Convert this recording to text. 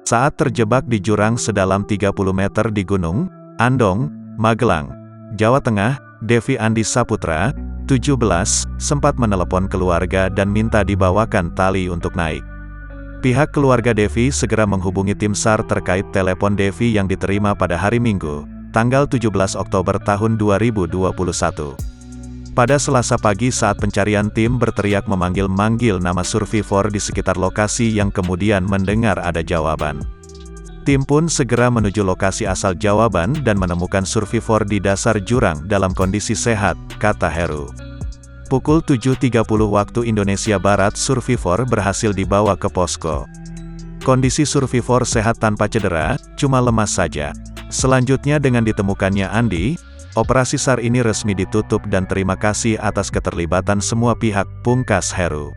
Saat terjebak di jurang sedalam 30 meter di Gunung Andong, Magelang, Jawa Tengah, Devi Andi Saputra, 17, sempat menelepon keluarga dan minta dibawakan tali untuk naik. Pihak keluarga Devi segera menghubungi tim SAR terkait telepon Devi yang diterima pada hari Minggu, tanggal 17 Oktober tahun 2021. Pada Selasa pagi saat pencarian tim berteriak memanggil-manggil nama survivor di sekitar lokasi yang kemudian mendengar ada jawaban. Tim pun segera menuju lokasi asal jawaban dan menemukan survivor di dasar jurang dalam kondisi sehat, kata Heru. Pukul 7.30 waktu Indonesia Barat survivor berhasil dibawa ke posko. Kondisi survivor sehat tanpa cedera, cuma lemas saja. Selanjutnya dengan ditemukannya Andi, operasi SAR ini resmi ditutup dan terima kasih atas keterlibatan semua pihak, pungkas Heru.